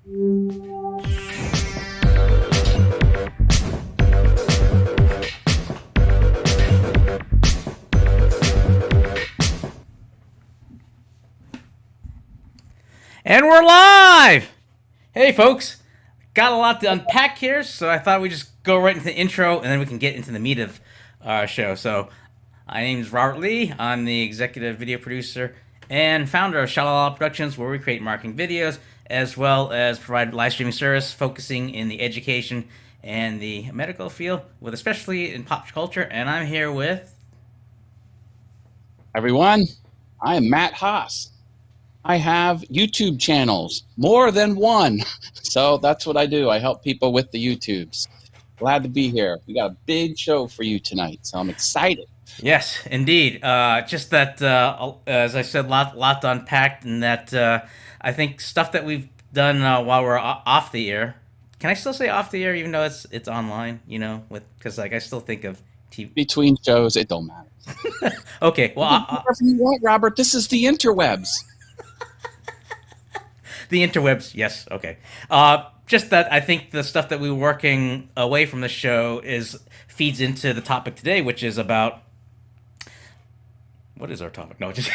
And we're live! Hey folks, got a lot to unpack here, so I thought we'd just go right into the intro and then we can get into the meat of our show. So, my name is Robert Lee. I'm the executive video producer and founder of ShaLaLaLa Productions, where we create marketing videos as well as provide live streaming service focusing in the education and the medical field, with especially in pop culture. And I'm here with everyone. I am Matt Haas. I have YouTube channels, more than one. So that's what I do. I help people with the YouTubes. Glad to be here. We got a big show for you tonight, so I'm excited. Yes, indeed. Just that, as I said, lot to unpack, and that I think stuff that we've done while we're off the air. Can I still say off the air, even though it's online? You know, because like I still think of TV between shows. It don't matter. Okay, well, whatever you want, Robert. This is the interwebs. The interwebs, yes, okay. Just that I think the stuff that we're working away from the show feeds into the topic today, which is about, what is our topic? No, just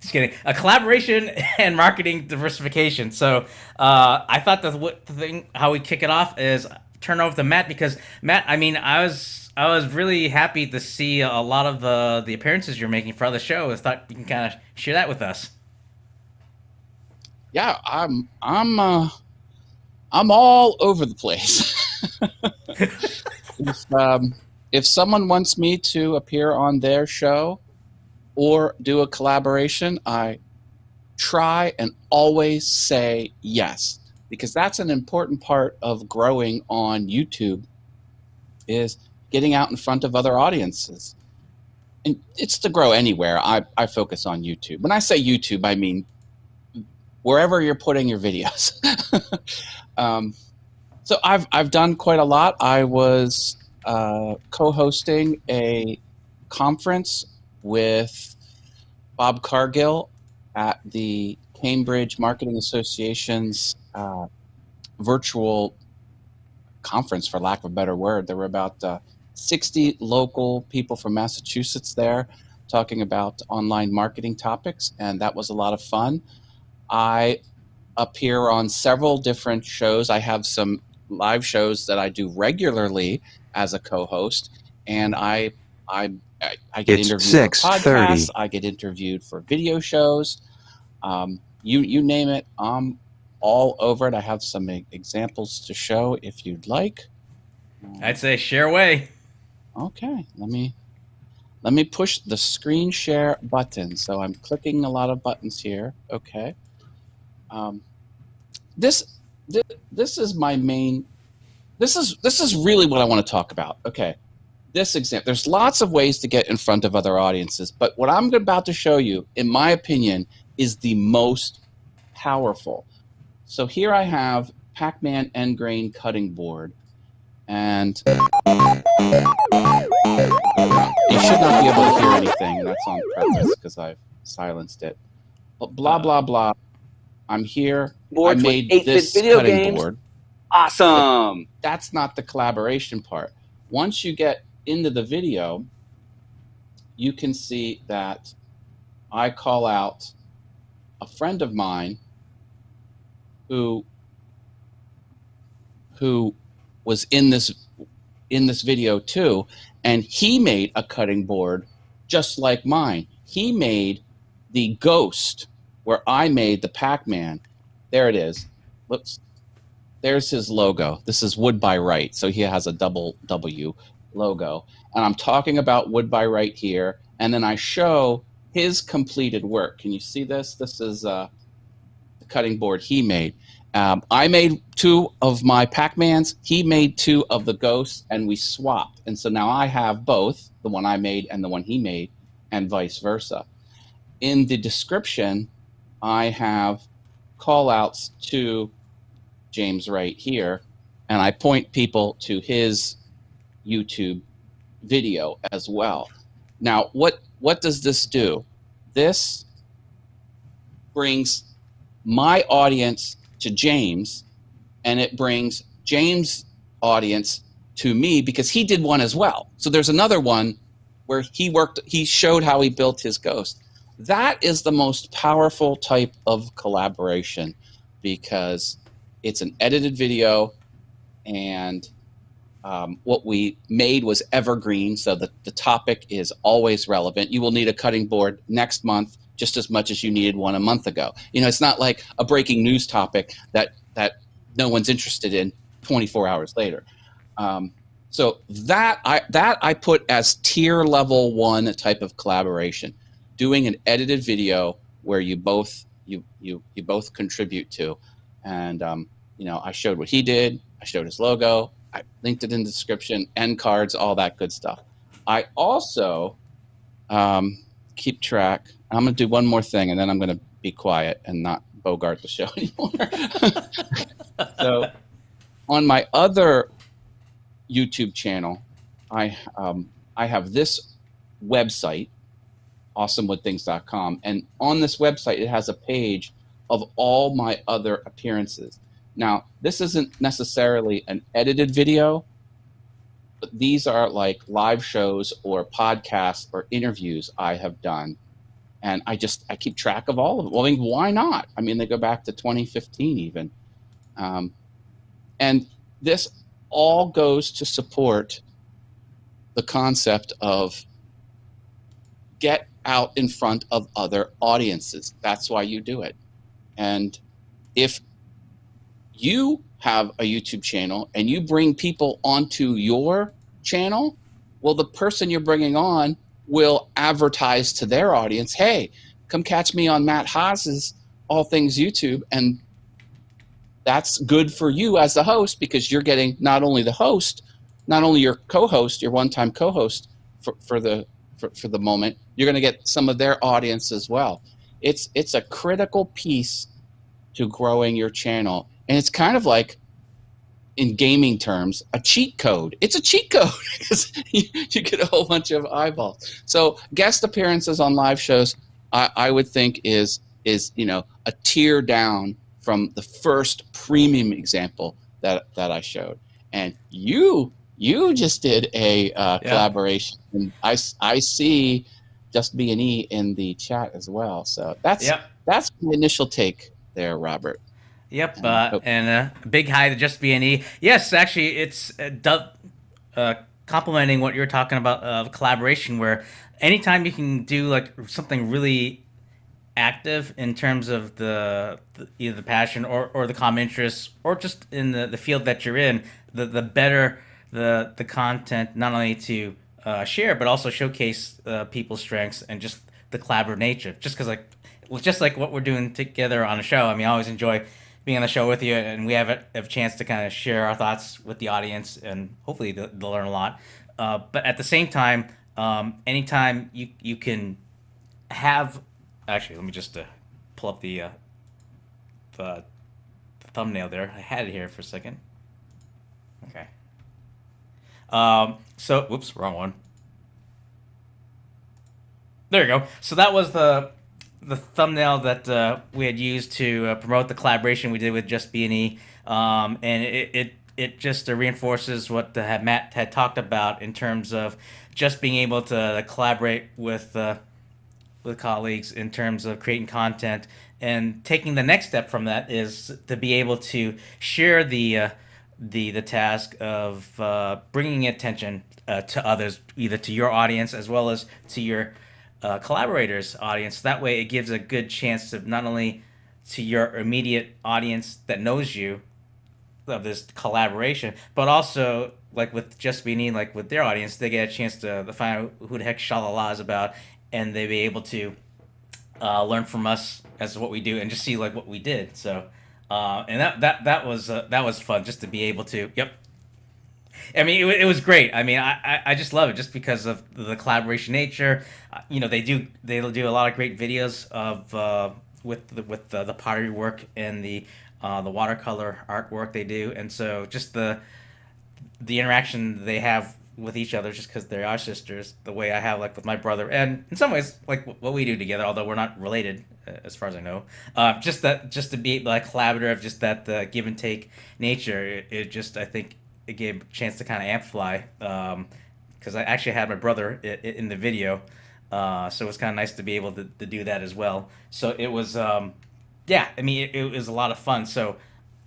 kidding. A collaboration and marketing diversification. So I thought how we kick it off is turn over to Matt, because Matt, I mean, I was really happy to see a lot of the appearances you're making for other shows. I thought you can kind of share that with us. Yeah, I'm all over the place. If someone wants me to appear on their show or do a collaboration, I try and always say yes, because that's an important part of growing on YouTube, is getting out in front of other audiences. And it's to grow anywhere. I focus on YouTube. When I say YouTube, I mean wherever you're putting your videos. So I've done quite a lot. I was co-hosting a conference with Bob Cargill at the Cambridge Marketing Association's virtual conference, for lack of a better word. There were about 60 local people from Massachusetts there talking about online marketing topics, and that was a lot of fun. I appear on several different shows. I have some live shows that I do regularly as a co-host, and I get interviewed for podcasts. I get interviewed for video shows. You name it, I'm all over it. I have some examples to show if you'd like. I'd say share away. Okay, let me push the screen share button. So I'm clicking a lot of buttons here. Okay. This is my main. This is really what I want to talk about. Okay, this example. There's lots of ways to get in front of other audiences, but what I'm about to show you, in my opinion, is the most powerful. So here I have Pac-Man end grain cutting board, and you should not be able to hear anything. That's on purpose because I've silenced it. But blah blah blah. I'm here. Boards I made this video cutting games. board. Awesome. But that's not the collaboration part. Once you get into the video, you can see that I call out a friend of mine who was in this video too, and he made a cutting board just like mine. He made the Ghost, where I made the Pac-Man. There it is. Whoops. There's his logo. This is Wood by Right, so he has a double W logo. And I'm talking about Wood by Right here, and then I show his completed work. Can you see this? This is the cutting board he made. I made 2 of my Pac-Mans. He made 2 of the Ghosts, and we swapped. And so now I have both, the one I made and the one he made, and vice versa. In the description, I have call-outs to James right here, and I point people to his YouTube video as well. Now, what does this do? This brings my audience to James, and it brings James' audience to me because he did one as well. So there's another one where he showed how he built his ghost. That is the most powerful type of collaboration because it's an edited video, and what we made was evergreen, so the topic is always relevant. You will need a cutting board next month just as much as you needed one a month ago. You know, it's not like a breaking news topic that no one's interested in 24 hours later. So that I put as tier level 1 type of collaboration, doing an edited video where you both contribute to, and you know, I showed what he did, I showed his logo, I linked it in the description, end cards, all that good stuff. I also keep track. I'm going to do one more thing, and then I'm going to be quiet and not bogart the show anymore. So on my other YouTube channel, I have this website, awesomewoodthings.com, and on this website it has a page of all my other appearances. Now, this isn't necessarily an edited video, but these are like live shows or podcasts or interviews I have done, and I keep track of all of them. Well, I mean, why not? I mean, they go back to 2015 even, and this all goes to support the concept of get out in front of other audiences. That's why you do it. And if you have a YouTube channel and you bring people onto your channel, well, the person you're bringing on will advertise to their audience, hey, come catch me on Matt Haas's All Things YouTube. And that's good for you as the host because you're getting not only the host, not only your co-host, your one-time co-host for the moment, you're going to get some of their audience as well. It's a critical piece to growing your channel. And it's kind of like, in gaming terms, a cheat code. It's a cheat code because you get a whole bunch of eyeballs. So guest appearances on live shows, I would think is you know, a tier down from the first premium example that I showed. And you just did a collaboration, and I see Just B&E in the chat as well. So that's my initial take there, Robert. Yep, and a big hi to Just B&E. Yes, actually, it's complimenting what you're talking about, collaboration, where anytime you can do like something really active in terms of either the passion or the common interests, or just in the field that you're in, the better the content, not only to share but also showcase people's strengths and just the collaborative nature. Just like what we're doing together on a show. I mean, I always enjoy being on the show with you, and we have a chance to kind of share our thoughts with the audience, and hopefully they'll learn a lot. But at the same time, anytime you can have, actually, let me just pull up the thumbnail there. I had it here for a second. Okay. So, whoops, wrong one. There you go. So that was the thumbnail that we had used to promote the collaboration we did with Just B&E, and it just reinforces what Matt had talked about in terms of just being able to collaborate with colleagues in terms of creating content, and taking the next step from that is to be able to share the task of bringing attention to others, either to your audience as well as to your collaborators' audience. That way it gives a good chance to not only to your immediate audience that knows you of this collaboration, but also like with Just B&E, like with their audience, they get a chance to find out who the heck ShaLaLaLa is about, and they be able to learn from us as to what we do and just see like what we did. So and that was fun, just to be able to. Yep. I mean, it was great. I mean, I just love it just because of the collaboration nature. You know, they'll do a lot of great videos of with the pottery work and the watercolor artwork they do, and so just the interaction they have with each other just because they are sisters, the way I have like with my brother, and in some ways like what we do together, although we're not related as far as I know. Just to be like collaborative, just that the give and take nature, it just I think it gave a chance to kind of amplify. Because I actually had my brother in the video, so it was kind of nice to be able to do that as well. So it was, yeah, I mean, it was a lot of fun. So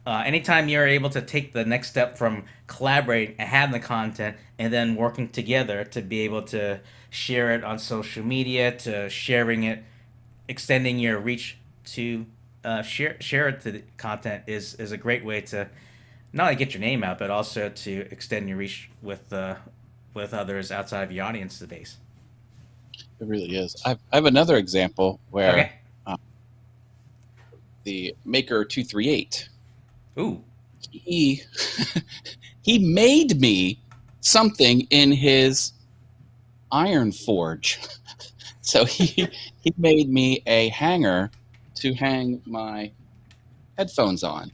anytime you're able to take the next step from collaborating and having the content and then working together to be able to share it on social media, to sharing it, extending your reach to share it to the content is a great way to not only get your name out, but also to extend your reach with others outside of your audience base. It really is. I have another example where Okay. The Maker 238. Ooh. He he made me something in his iron forge. So he made me a hanger to hang my headphones on.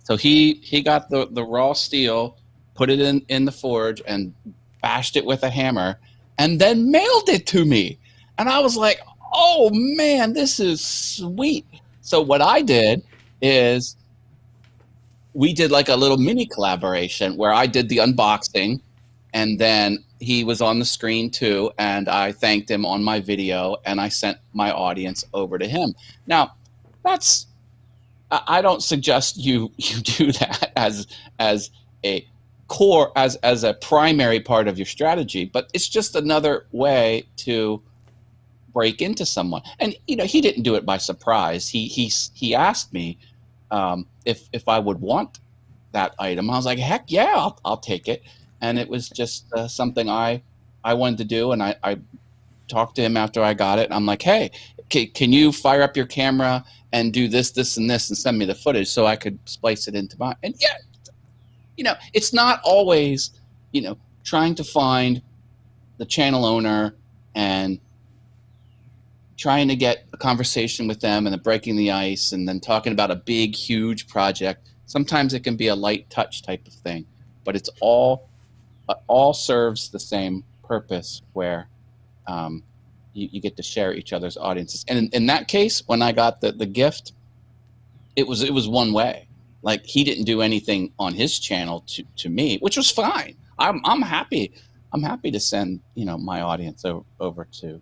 So he got the raw steel, put it in the forge, and bashed it with a hammer, and then mailed it to me. And I was like, oh man, this is sweet. So what I did is we did like a little mini collaboration where I did the unboxing, and then he was on the screen too, and I thanked him on my video, and I sent my audience over to him. Now, that's I don't suggest you do that as a core as a primary part of your strategy, but it's just another way to break into someone. And he didn't do it by surprise. He asked me if I would want that item. I was like, heck yeah, I'll take it. And it was just something I wanted to do, and I talked to him after I got it, and I'm like, hey, can you fire up your camera and do this, this, and this, and send me the footage so I could splice it into mine? And yeah, it's not always, trying to find the channel owner and trying to get a conversation with them and then breaking the ice and then talking about a big, huge project. Sometimes it can be a light touch type of thing, but it all serves the same purpose where you get to share each other's audiences. And in that case, when I got the gift, it was one way. Like, he didn't do anything on his channel to me, which was fine. I'm happy to send my audience over to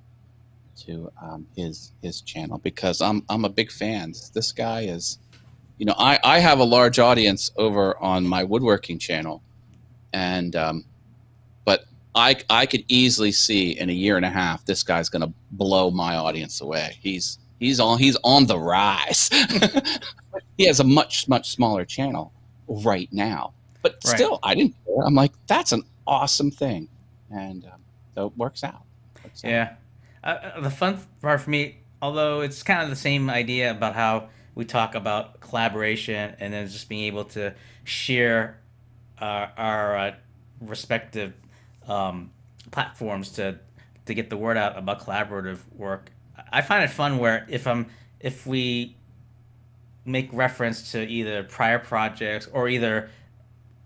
his channel, because I'm a big fan. This guy is, I have a large audience over on my woodworking channel, and but I could easily see in a year and a half this guy's going to blow my audience away. He's on the rise. He has a much smaller channel right now, but still, I didn't care. I'm like, that's an awesome thing, and so it works out. Yeah. The fun part for me, although it's kind of the same idea about how we talk about collaboration and then just being able to share our respective platforms to get the word out about collaborative work. I find it fun where if we make reference to either prior projects or either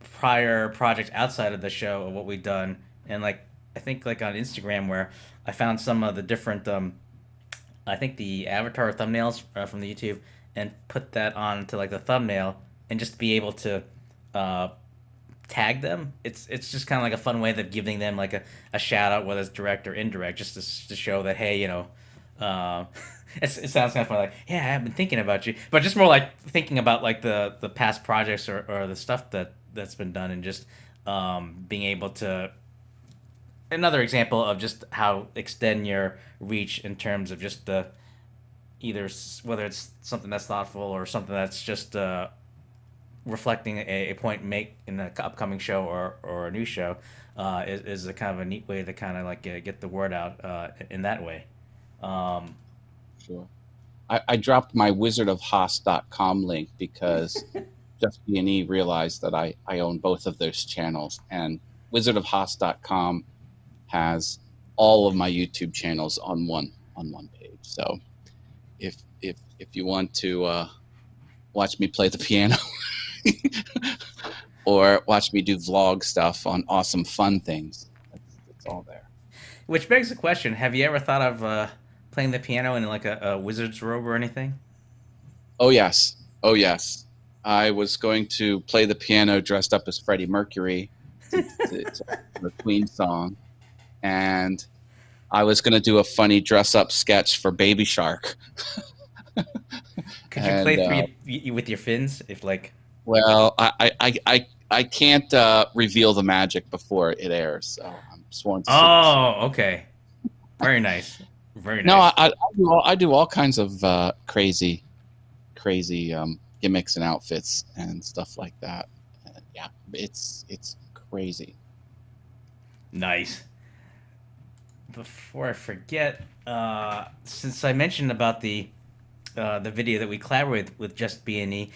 prior projects outside of the show of what we've done, and like I think like on Instagram where I found some of the different I think the avatar thumbnails from the YouTube, and put that onto like the thumbnail, and just be able to tag them. It's just kind of like a fun way of giving them like a shout out, whether it's direct or indirect, just to show that, hey, it sounds kind of funny, like, yeah, I've been thinking about you, but just more like thinking about like the past projects or the stuff that's been done, and just being able to, another example of just how extend your reach in terms of just either whether it's something that's thoughtful or something that's just reflecting a point make in the upcoming show or a new show, is a kind of a neat way to kind of like get the word out in that way. Sure. I dropped my wizardofhaas.com link because JustB&E realized that I own both of those channels, and wizardofhaas.com has all of my YouTube channels on one page. So if you want to watch me play the piano or watch me do vlog stuff on awesome fun things, all there. Which begs the question: have you ever thought of playing the piano in like a wizard's robe or anything? Oh yes, oh yes. I was going to play the piano dressed up as Freddie Mercury to the Queen song, and I was going to do a funny dress up sketch for Baby Shark. Could you play And with your fins if like? well, I can't reveal the magic before it airs, so I'm sworn to secrecy. Oh, okay. Very nice. Very No, nice. I do all kinds of crazy gimmicks and outfits and stuff like that. Yeah, it's crazy. Nice. Before I forget, since I mentioned about the video that we collaborated with Just B&E,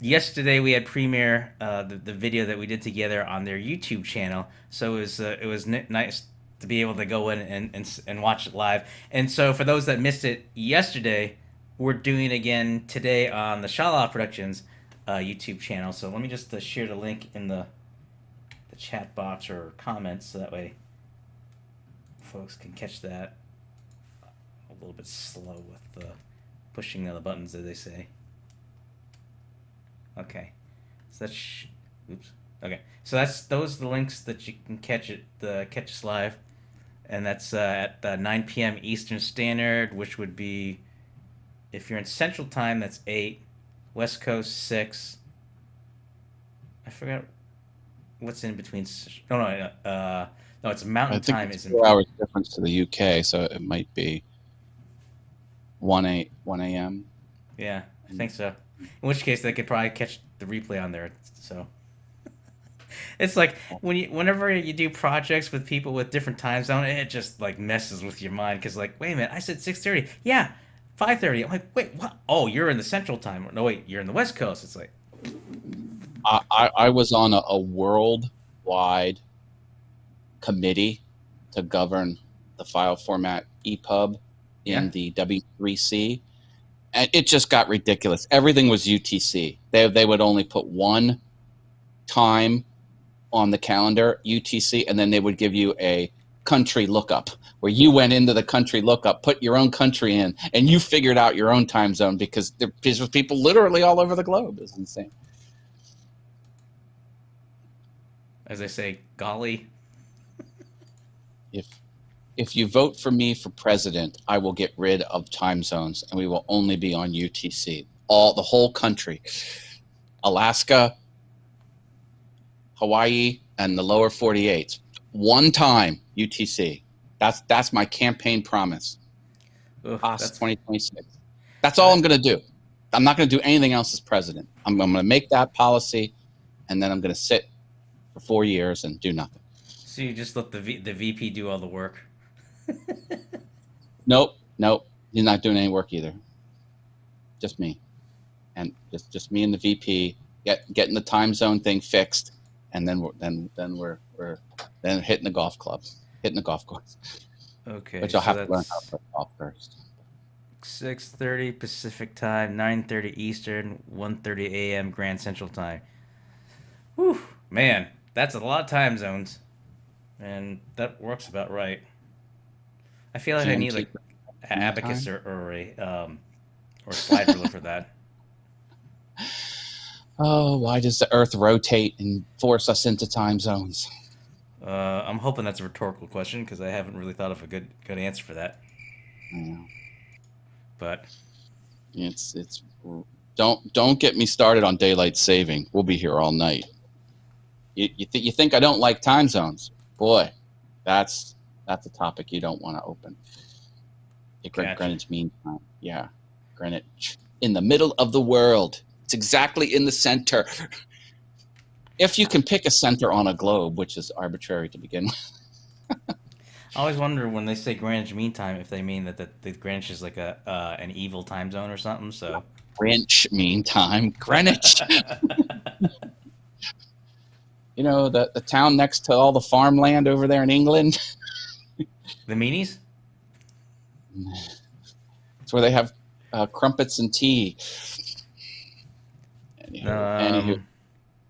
yesterday we had premiere the video that we did together on their YouTube channel. So it was nice to be able to go in and watch it live. And so for those that missed it yesterday, we're doing it again today on the ShaLaLaLa Productions YouTube channel. So let me just share the link in the chat box or comments so that way folks can catch that. A little bit slow with pushing the buttons, as they say. Okay, so that's oops. Okay, so those are the links that you can catch us live, and that's at 9 p.m. Eastern Standard, which would be, if you're in Central Time, that's 8, West Coast 6. I forgot what's in between. No, no, it's Mountain Time. It's 4 hours difference to the UK, so it might be 1 a.m. Yeah, I think so. In which case, they could probably catch the replay on there. So it's like whenever you do projects with people with different time zone, it just like messes with your mind because like, wait a minute, I said 6:30. Yeah, 5:30. I'm like, wait, what? Oh, you're in the Central Time. No, wait, you're in the West Coast. It's like I was on a worldwide committee to govern the file format EPUB in the W3C. And it just got ridiculous. Everything was UTC. They would only put one time on the calendar, UTC, and then they would give you a country lookup where you went into the country lookup, put your own country in, and you figured out your own time zone because there's people literally all over the globe. It's insane. As I say, golly. If you vote for me for president, I will get rid of time zones and we will only be on UTC. The whole country. Alaska, Hawaii, and the lower 48. One time UTC. That's my campaign promise. Past 2026. That's all I'm going to do. I'm not going to do anything else as president. I'm going to make that policy, and then I'm going to sit for 4 years and do nothing. So you just let the VP do all the work. Nope. He's not doing any work either. Just me, and just me and the VP getting the time zone thing fixed, and then we're hitting the golf club, hitting the golf course. Okay, but you'll have to learn how to play golf first. 6:30 Pacific Time, 9:30 Eastern, 1:30 a.m. Grand Central Time. Whew, man, that's a lot of time zones, and that works about right. I feel like I need like an abacus or a slide ruler for that. Oh, why does the Earth rotate and force us into time zones? I'm hoping that's a rhetorical question because I haven't really thought of a good answer for that. Yeah. But it's don't get me started on daylight saving. We'll be here all night. You think I don't like time zones? Boy, that's a topic you don't want to open. Gotcha. Greenwich Mean Time. Yeah, Greenwich. In the middle of the world. It's exactly in the center. If you can pick a center on a globe, which is arbitrary to begin with. I always wonder when they say Greenwich Mean Time if they mean that the Greenwich is like an evil time zone or something. So Greenwich Mean Time. Greenwich. You know, the town next to all the farmland over there in England. The meanies? It's where they have crumpets and tea. Anywho.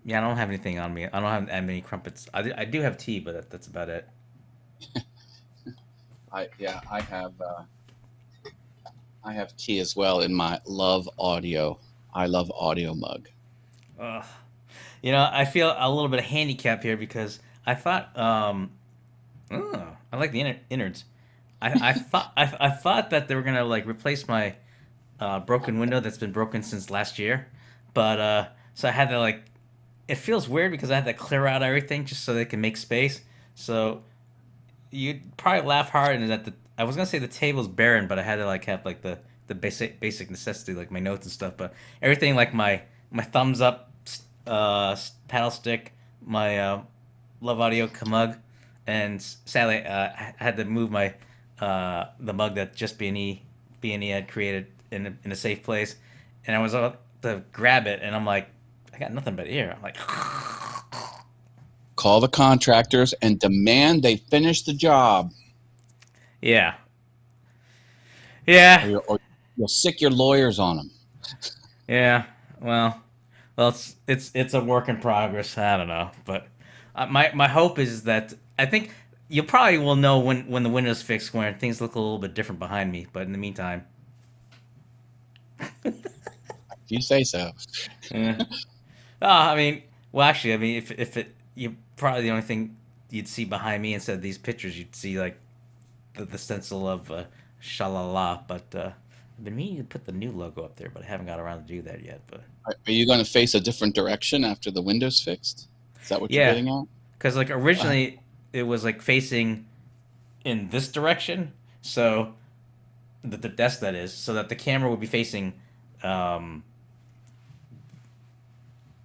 Yeah, I don't have anything on me. I don't have that many crumpets. I do have tea, but that's about it. I have tea as well in my Love Audio. I love audio mug. Ugh. You know, I feel a little bit of handicap here because I thought, I like the innards. I thought that they were gonna like replace my broken window that's been broken since last year, but so I had to like. It feels weird because I had to clear out everything just so they can make space. So you'd probably laugh hard and that I was gonna say the table's barren, but I had to like have like the basic necessity like my notes and stuff. But everything like my thumbs up paddle stick, my Love Audio mug, and sadly I had to move my the mug that Just B&E had created in a safe place, and I was about to grab it, and I'm like, I got nothing but air. I'm like, Call the contractors and demand they finish the job. yeah, yeah, Or you'll sick your lawyers on them. yeah. Well, it's a work in progress. I don't know, but my hope is that I think you probably will know when the window's fixed when things look a little bit different behind me. But in the meantime, If you say so. yeah. I mean, well, actually, I mean, if it you probably the only thing you'd see behind me instead of these pictures, you'd see like the stencil of ShaLaLaLa. But I've been meaning to put the new logo up there, but I haven't got around to do that yet. But Are you going to face a different direction after the window's fixed? Is that what you're yeah, getting at? because like originally it was like facing in this direction, so the desk that is, so that the camera would be facing um,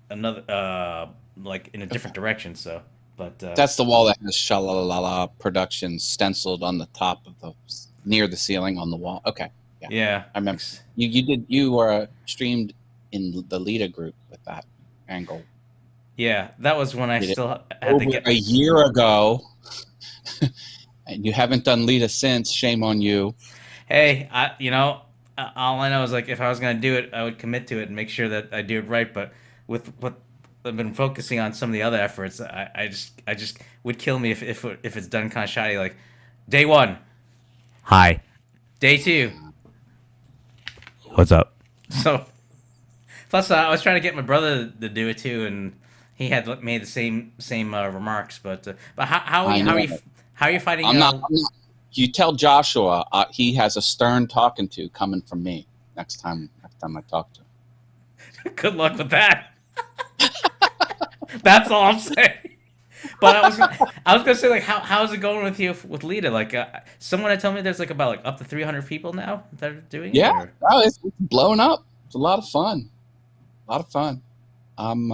another like in a different direction. So, but That's the wall that has ShaLaLaLa Productions stenciled on the top of the near the ceiling on the wall. Okay, yeah, yeah, I remember. You were streamed in the Lita group with that angle. yeah, that was when I Did it still had over to get. a year ago, and you haven't done Lita since. Shame on you. Hey, all I know is like if I was gonna do it, I would commit to it and make sure that I do it right. But with what I've been focusing on some of the other efforts, I just would kill me if it's done kind of shoddy. Like day one, hi. Day two, what's up? So plus I was trying to get my brother to do it too, and he had made the same remarks. But I know. how are you fighting? I'm not. You tell Joshua he has a stern talking to coming from me next time I talk to him. Good luck with that. That's all I'm saying. But I was gonna say like how's it going with you with Lita? Like someone had told me there's like about like up to 300 people now that are doing it. Yeah, oh, it's blowing up. It's a lot of fun. A lot of fun. I'm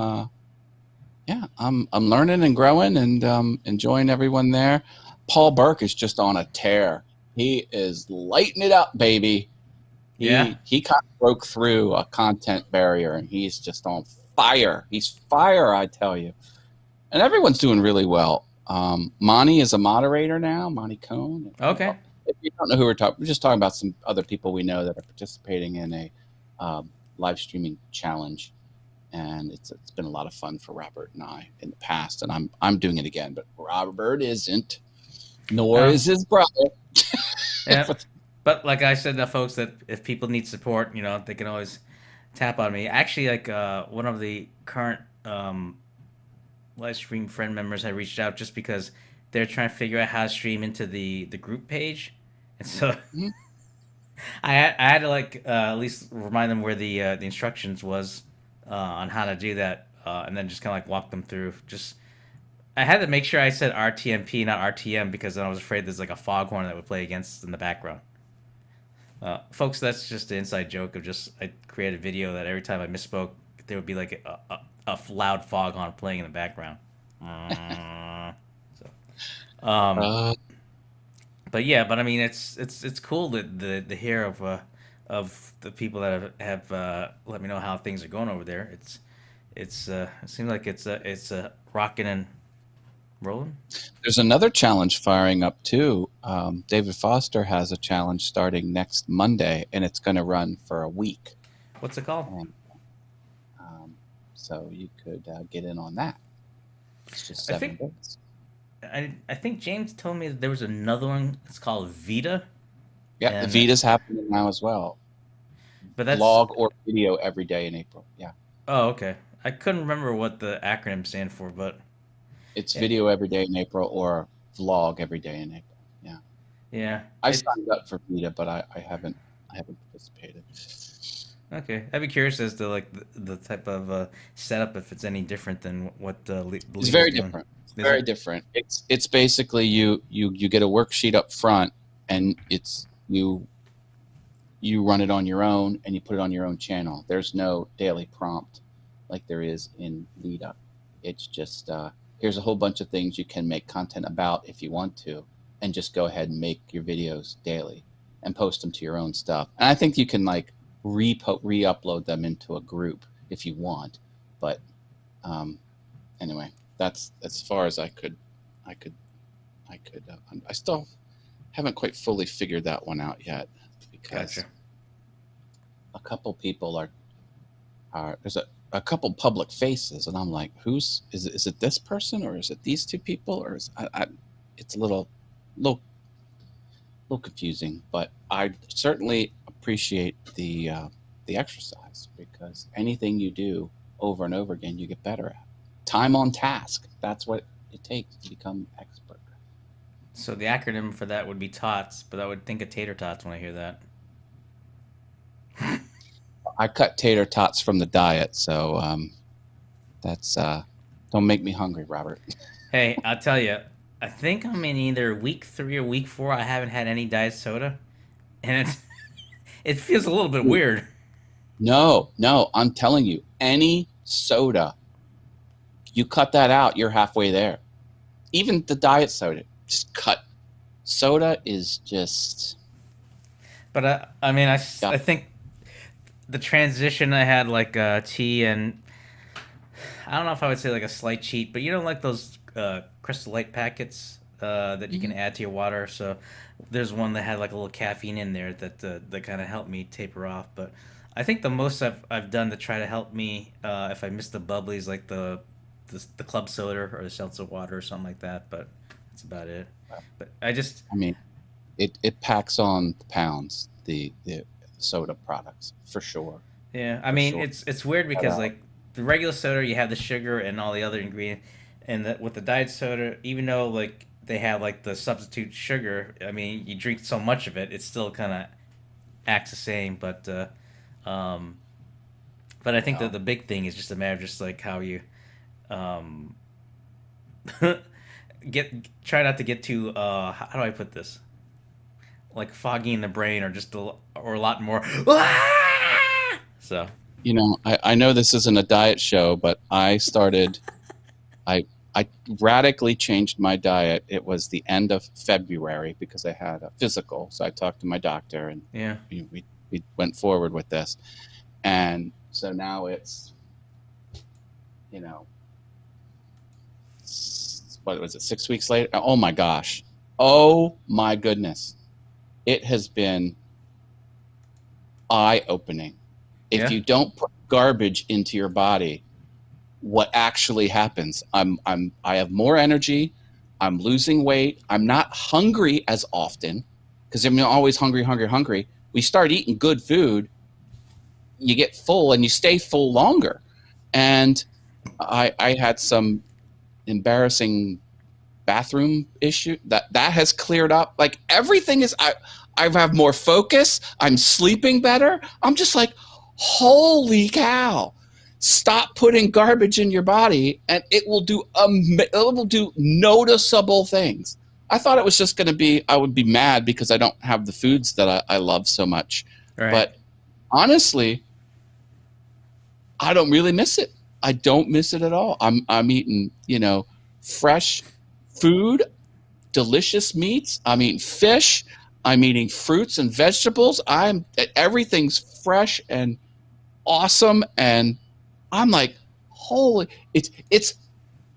I'm learning and growing and enjoying everyone there. Paul Burke is just on a tear. He is lighting it up, baby. He kind of broke through a content barrier and he's just on fire. He's fire, I tell you. And everyone's doing really well. Monty is a moderator now, Monty Cohn. Okay. If you don't know who we're just talking about some other people we know that are participating in a live streaming challenge. And it's been a lot of fun for Robert and I in the past, and I'm doing it again. But Robert isn't, nor is his brother. Yeah, but like I said, folks, that if people need support, they can always tap on me. Actually, like one of the current live stream friend members had reached out just because they're trying to figure out how to stream into the group page, and so I had to like at least remind them where the instructions was. On how to do that, and then just kind of like walk them through. Just I had to make sure I said RTMP, not RTM, because then I was afraid there's like a foghorn that would play against in the background. Folks, that's just an inside joke of just I created a video that every time I misspoke, there would be like a loud foghorn playing in the background. But yeah, but I mean it's cool that the hear of the people that have let me know how things are going over there. It seems like it's rocking and rolling. There's another challenge firing up too. David Foster has a challenge starting next Monday, and it's going to run for a week. What's it called? And, so you could get in on that. It's just 7 days. I think James told me that there was another one. It's called Vita, Yeah, the and Vita's happening now as well. but that's Vlog or video every day in April. Yeah, oh okay. I couldn't remember what the acronym stand for, but it's yeah, video every day in April or vlog every day in April. Yeah, yeah. I It signed up for Vita, but I haven't participated. okay. I'd be curious as to like the type of setup if it's any different than what It's Lead was very doing. different. It's Is very it? different. It's basically you get a worksheet up front, and it's you run it on your own, and you put it on your own channel. There's no daily prompt like there is in Lead. It's just here's a whole bunch of things you can make content about if you want to, and just go ahead and make your videos daily and post them to your own stuff. And I think you can like re-upload them into a group if you want. But anyway, that's as far as I could, I still haven't quite fully figured that one out yet because Gotcha. a couple people there's a couple public faces, and I'm like, is it this person or is it these two people or it's a little confusing, but I certainly appreciate the exercise because anything you do over and over again, you get better at. Time on task. That's what it takes to become expert. So the acronym for that would be TOTS, but I would think of tater tots when I hear that. I cut tater tots from the diet, so that's don't make me hungry, Robert. Hey, I'll tell you. I think I'm in either week 3 or week 4. I haven't had any diet soda, and it feels a little bit weird. No, I'm telling you, any soda, you cut that out, you're halfway there. Even the diet soda, just cut. Soda is just. But I mean, Yeah. I think the transition I had like tea and I don't know if I would say like a slight cheat, but you know like those Crystal Light packets that you can Mhm. add to your water. So there's one that had like a little caffeine in there that kind of helped me taper off. But I think the most I've done to try to help me if I miss the bubblies like the club soda or the seltzer water or something like that. But that's about it. But I just I mean, it packs on the pounds, the soda products, for sure. yeah, I For mean sure. it's weird Cut because out. like the regular soda you have the sugar and all the other ingredients, and with the diet soda, even though like they have like the substitute sugar, I mean you drink so much of it, it still kind of acts the same. Um, but I think that No. the big thing is just a matter of just like how you um, get try not to get too how do I put this like foggy in the brain or just or a lot more. So I know this isn't a diet show, but I I radically changed my diet. It was the end of February because I had a physical. So I talked to my doctor, and yeah. we went forward with this. And so now it's, you know, what was it, 6 weeks later? Oh my gosh. Oh my goodness. It has been eye opening. If Yeah. you don't put garbage into your body, what actually happens? I have more energy. I'm losing weight. I'm not hungry as often because I'm always hungry, hungry, hungry. We start eating good food, you get full and you stay full longer. And I had some embarrassing bathroom issue that has cleared up. Like everything is, I have more focus. I'm sleeping better. I'm just like, holy cow. Stop putting garbage in your body and it will do noticeable things. I thought it was just going to be, I would be mad because I don't have the foods that I love so much. Right. But honestly, I don't really miss it. I don't miss it at all. I'm eating, fresh food, delicious meats. I'm eating fish. I'm eating fruits and vegetables. Everything's fresh and awesome, and I'm like, holy! It's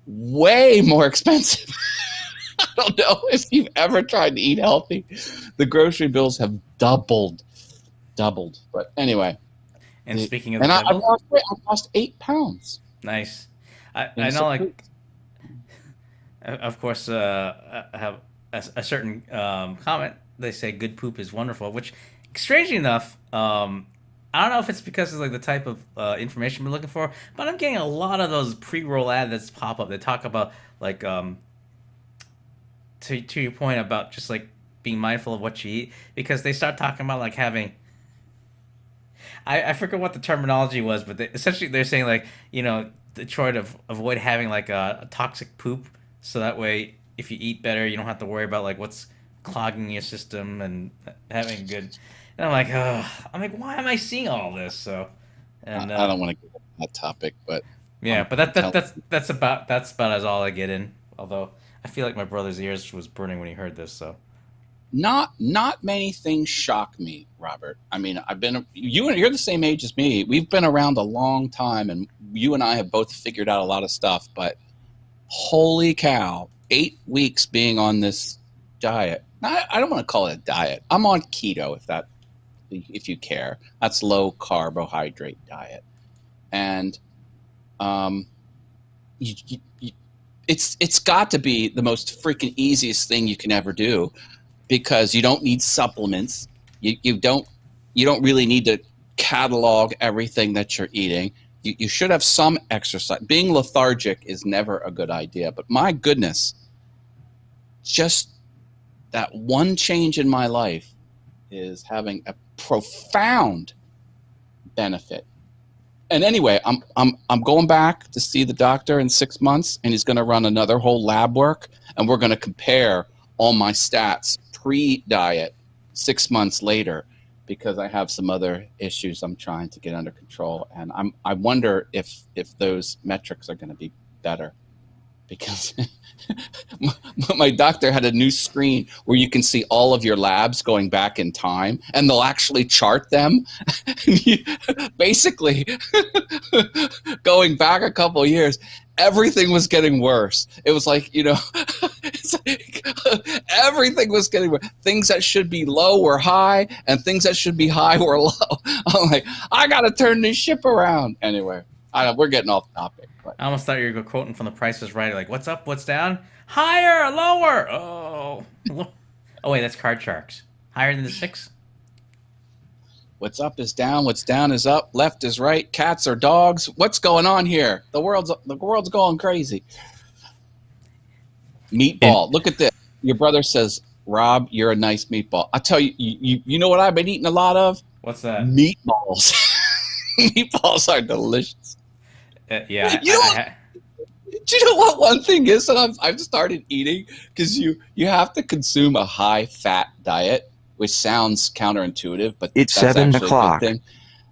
way more expensive. I don't know if you've ever tried to eat healthy. The grocery bills have doubled. But anyway, And speaking of the and I've devil, lost weight. I've lost 8 pounds nice. in I know 6 weeks. like Of course, I have a certain comment. They say good poop is wonderful, which, strangely enough, I don't know if it's because of like the type of information we're looking for, but I'm getting a lot of those pre-roll ads that pop up. They talk about like to your point about just like being mindful of what you eat, because they start talking about like having I forget what the terminology was, but essentially they're saying like, to try to avoid having like a toxic poop, so that way if you eat better, you don't have to worry about like what's clogging your system and having good. And I'm like, why am I seeing all this? So, and I don't want to get into that topic, but yeah, but I'm telling that's about as all I get in. Although I feel like my brother's ears was burning when he heard this. So not many things shock me, Robert. I mean, you're the same age as me. We've been around a long time, and you and I have both figured out a lot of stuff. But holy cow, 8 weeks being on this diet. I don't want to call it a diet. I'm on keto, if you care. That's low carbohydrate diet, and it's got to be the most freaking easiest thing you can ever do, because you don't need supplements. You don't really need to catalog everything that you're eating. You should have some exercise. Being lethargic is never a good idea. But my goodness, just that one change in my life is having a profound benefit. And anyway, I'm going back to see the doctor in 6 months, and he's going to run another whole lab work, and we're going to compare all my stats pre-diet 6 months later, because I have some other issues I'm trying to get under control, and I wonder if those metrics are going to be better, because my doctor had a new screen where you can see all of your labs going back in time, and they'll actually chart them. Basically, going back a couple of years, everything was getting worse. It was like, it's like everything was getting worse. Things that should be low were high, and things that should be high were low. I'm like, I got to turn this ship around. Anyway, we're getting off topic. But I almost thought you were quoting from The Price is Right, like what's up, what's down, higher, lower. Oh, oh wait, that's Card Sharks. Higher than the 6. What's up is down. What's down is up. Left is right. Cats are dogs. What's going on here? The world's going crazy. Meatball. Look at this. Your brother says, Rob, you're a nice meatball. I tell you, you know what I've been eating a lot of? What's that? Meatballs. Meatballs are delicious. Yeah. Do you know what one thing is that I've started eating? Because you have to consume a high-fat diet, which sounds counterintuitive, but it's that's 7 actually o'clock. a good thing.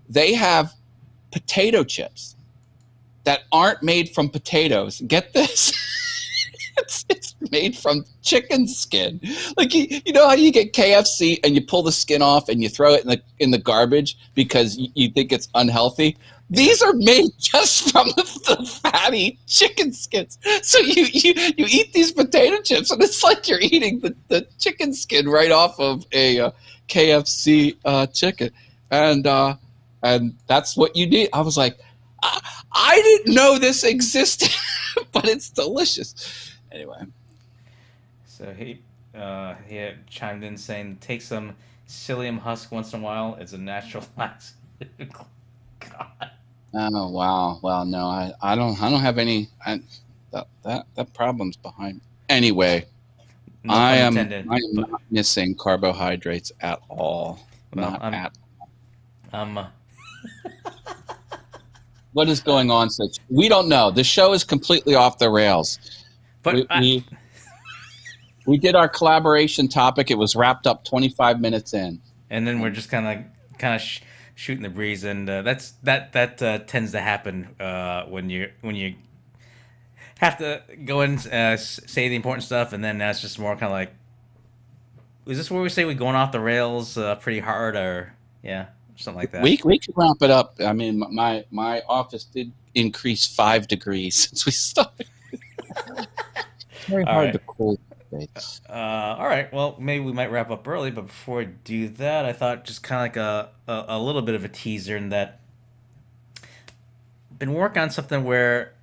They have potato chips that aren't made from potatoes. Get this. It's made from chicken skin. Like you know how you get KFC and you pull the skin off and you throw it in the garbage because you think it's unhealthy? These are made just from the fatty chicken skins. So you eat these potato chips, and it's like you're eating the chicken skin right off of a KFC chicken, and that's what you need. I was like, I didn't know this existed, but it's delicious. Anyway, So he had chimed in saying, take some psyllium husk once in a while. It's a natural laxative. God. oh wow, well no, I don't have any that problem's behind. Anyway, No I pun am intended. not missing carbohydrates at all. Well, Not I'm- at. Um, What is going on, Sitch? We don't know. The show is completely off the rails. but We did our collaboration topic. It was wrapped up 25 minutes in. and then we're just kind of shooting the breeze, and that tends to happen when you have to go and say the important stuff, and then that's just more kind of like, is this where we say we're going off the rails pretty hard, or yeah, something like that? We could wrap it up. I mean, my office did increase 5 degrees since we started. It's very hard to cool. All right. Well, maybe we might wrap up early, but before we do that, I thought just kind of like a little bit of a teaser in that I've been working on something where,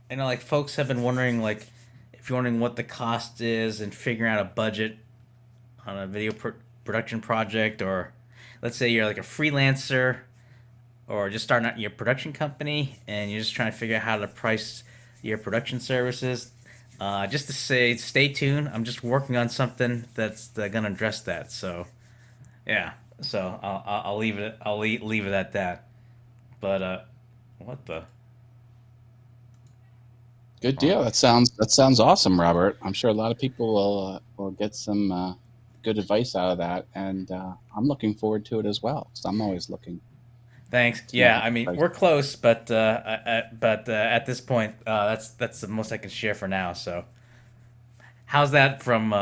like folks have been wondering, like, if you're wondering what the cost is and figuring out a budget on a video production project, or let's say you're like a freelancer or just starting out your production company and you're just trying to figure out how to price your production services, just to say, stay tuned. I'm just working on something that's gonna address that. So, yeah. So I'll leave it. I'll leave it at that. But what the? Good deal. That sounds awesome, Robert. I'm sure a lot of people will get some good advice out of that, and I'm looking forward to it as well. So I'm always looking. Thanks. Yeah, I mean we're close, but at this point, that's the most I can share for now. So, how's that from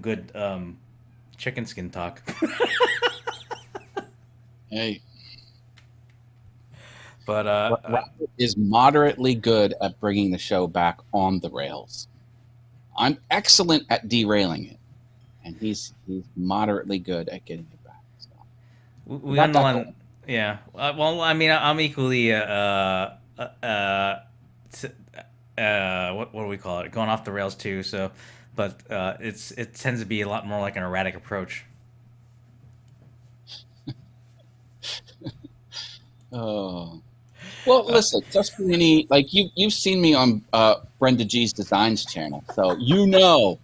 good chicken skin talk? Hey. But Robert is moderately good at bringing the show back on the rails. I'm excellent at derailing it, and he's moderately good at getting it back. So. we got the one, yeah. Well, I mean, I'm equally what do we call it? Going off the rails too. So, but it tends to be a lot more like an erratic approach. Oh. Well, listen, Just B&E, like you've seen me on Brenda G's Designs channel, so you know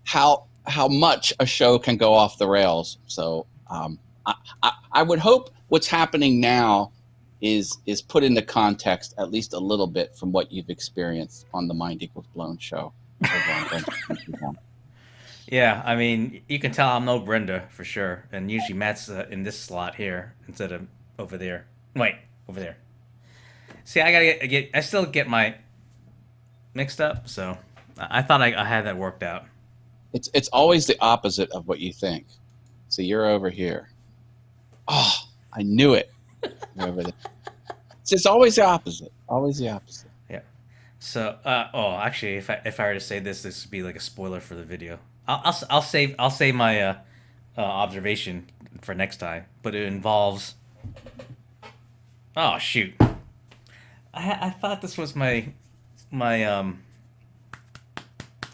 how much a show can go off the rails. So I would hope what's happening now is put into context at least a little bit from what you've experienced on the Mind Equals Blown show. Yeah, I mean, you can tell I'm no Brenda for sure, and usually Matt's in this slot here instead of over there. Wait, over there. See, I gotta get I still get my mixed up, so I thought I had that worked out. It's always the opposite of what you think. So you're over here. Oh, I knew it. You're over there. It's always the opposite. Always the opposite. Yeah. So, actually, if I were to say this would be like a spoiler for the video. I'll save my observation for next time, but it involves. Oh shoot! I thought this was my I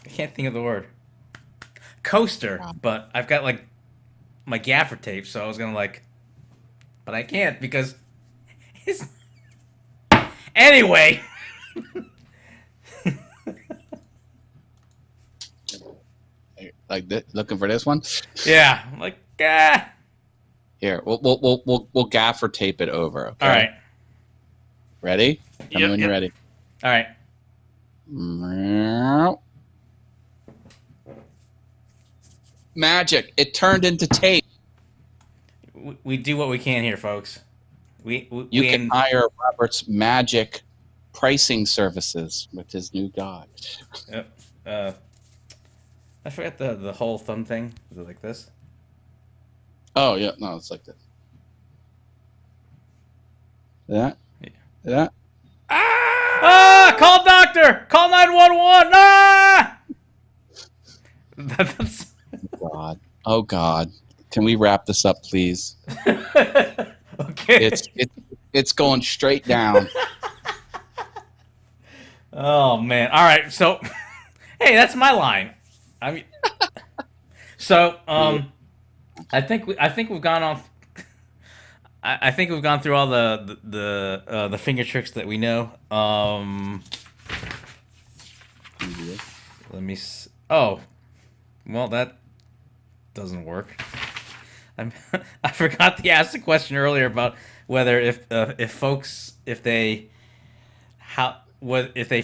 can't think of the word. Coaster, but I've got like my gaffer tape, so I was gonna but I can't because it's anyway. Like this, looking for this one? Yeah, Here, we'll gaffer tape it over. Okay? All right. Ready? Tell me when you're ready. All right. Magic! It turned into tape. We do what we can here, folks. You can hire Robert's magic pricing services with his new god. Yep. I forgot the whole thumb thing. Is it like this? Oh yeah, no, it's like this. That. Yeah. That. Ah! Call doctor! Call 911! Ah! That's. Oh God. Oh God. Can we wrap this up, please? Okay. It's going straight down. Oh man! All right, so hey, that's my line. I mean, so I think we've gone off. I think we've gone through all the finger tricks that we know. Let me. Oh, well that doesn't work. I forgot to ask the question earlier about whether if folks if they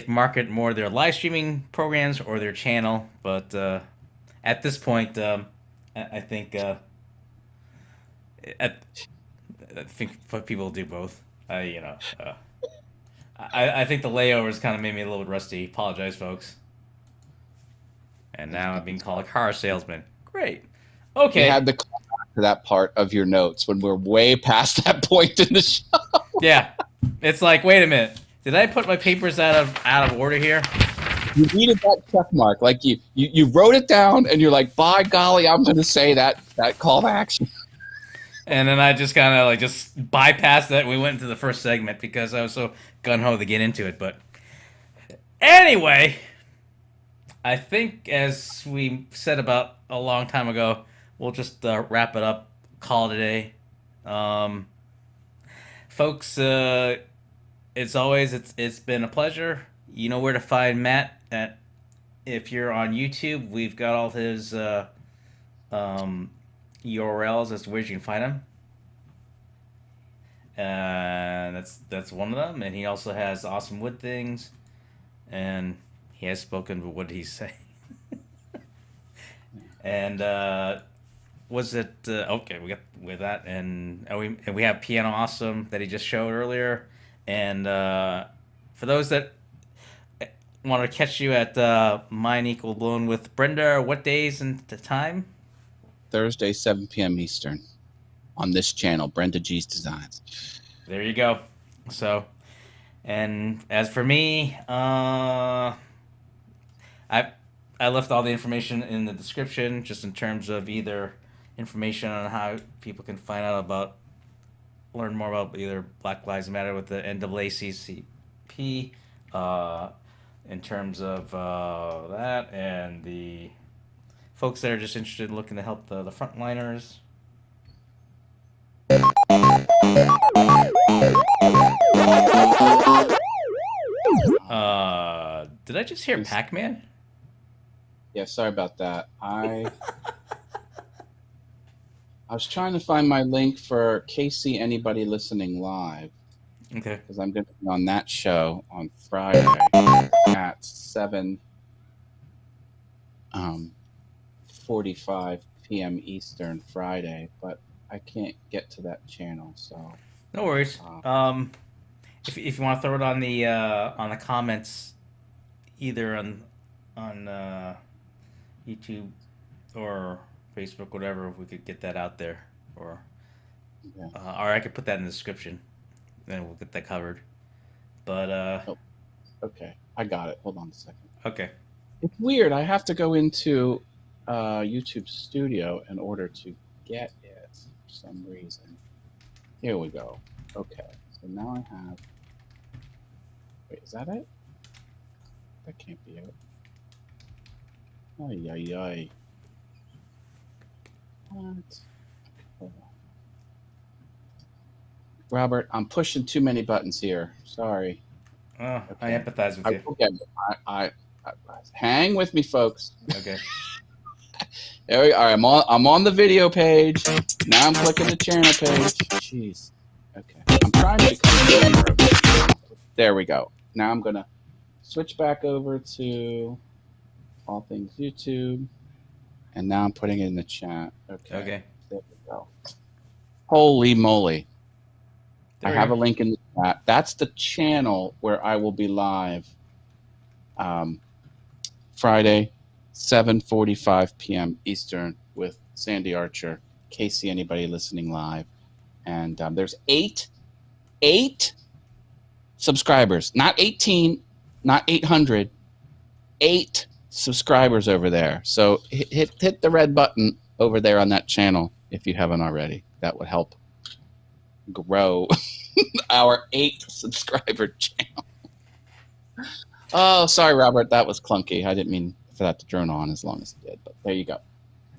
market more their live streaming programs or their channel, but at this point, I think people do both. I think the layovers kind of made me a little bit rusty. Apologize, folks. And now I'm being called a car salesman. Great. Okay. You had to call back to that part of your notes when we're way past that point in the show. Yeah, it's like, wait a minute. Did I put my papers out of order here? You needed that check mark. Like you wrote it down and you're like, by golly, I'm going to say that call to action. And then I just kind of just bypassed that. We went into the first segment because I was so gung-ho to get into it. But Anyway, I think as we said about a long time ago, we'll just wrap it up, call it a day. Um, Folks, as always, it's been a pleasure. You know where to find Matt at. If you're on YouTube, we've got all his um, URLs as to where you can find him. And that's one of them. And he also has awesome wood things, and he has spoken. But what did he say? And was it okay? We got with that, and we have Piano Awesome that he just showed earlier. And for those that want to catch you at Mine Equal Blown with Brenda, what days and the time? Thursday, 7 p.m. Eastern, on this channel, Brenda G's Designs. There you go. So, and as for me, I left all the information in the description, just in terms of either information on how people can find out about, learn more about either Black Lives Matter with the NAACP, in terms of that, and the folks that are just interested in looking to help the frontliners. Did I just hear Pac-Man? Yeah, sorry about that. I was trying to find my link for Casey Anybody Listening Live. Okay. Because I'm going to be on that show on Friday at 7:45 p.m. Eastern Friday, but I can't get to that channel, so no worries. If you want to throw it on the comments, either on YouTube or Facebook, whatever, we could get that out there, or I could put that in the description, then we'll get that covered. But okay, I got it. Hold on a second. Okay. It's weird. I have to go into YouTube Studio in order to get it for some reason. Here we go. Okay, so now I have. Wait, is that it? That can't be it. Ay, ay, ay. What? Hold on. Robert, I'm pushing too many buttons here. Sorry. Okay. I empathize with you. Okay. I hang with me, folks. Okay. There we are. I'm on the video page. Now I'm clicking the channel page. Jeez. Okay. I'm trying to become a gamer of this. There we go. Now I'm gonna switch back over to all things YouTube, and now I'm putting it in the chat. Okay. There we go. Holy moly! I have a link in the chat. That's the channel where I will be live. Friday, 7:45 p.m. Eastern with Sandy Archer, Casey Anybody Listening Live, and there's eight subscribers, not 18, not 800, 8 subscribers over there. So hit the red button over there on that channel if you haven't already. That would help grow our 8 subscriber channel. Oh, sorry, Robert. That was clunky. I didn't mean for that to drone on as long as it did, but there you go.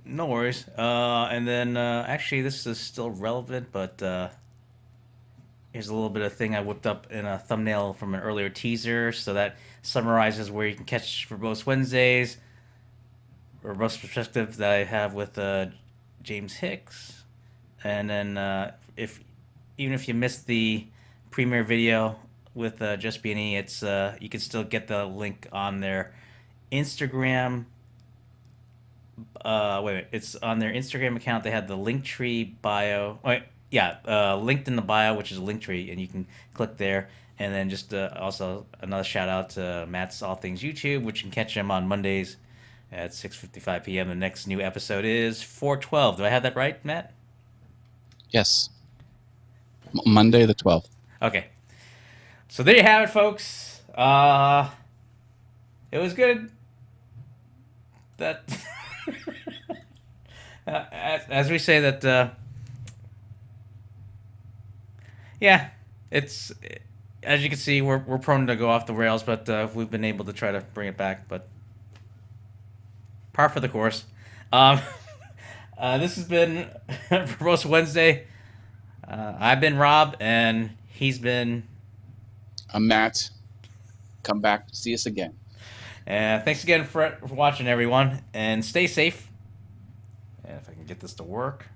No worries. And then actually, this is still relevant, but here's a little bit of thing I whipped up in a thumbnail from an earlier teaser, so that summarizes where you can catch Verbose Wednesdays, Verbose Perspective that I have with James Hicks, and then even if you missed the premiere video with Just B&E, it's you can still get the link on their Instagram. It's on their Instagram account. They have the Linktree bio. Linked in the bio, which is a Linktree, and you can click there. And then just also another shout out to Matt's All Things YouTube, which you can catch him on Mondays at 6:55 p.m. The next new episode is 4/12. Do I have that right, Matt? Yes. Monday the 12th. Okay. So there you have it, folks. It was good. That as we say that, yeah, it's as you can see, we're prone to go off the rails, but we've been able to try to bring it back. But par for the course. Um, this has been Verbose Wednesday. I've been Rob, and he's been. I'm Matt. Come back, see us again. And thanks again for watching, everyone, and stay safe. And if I can get this to work.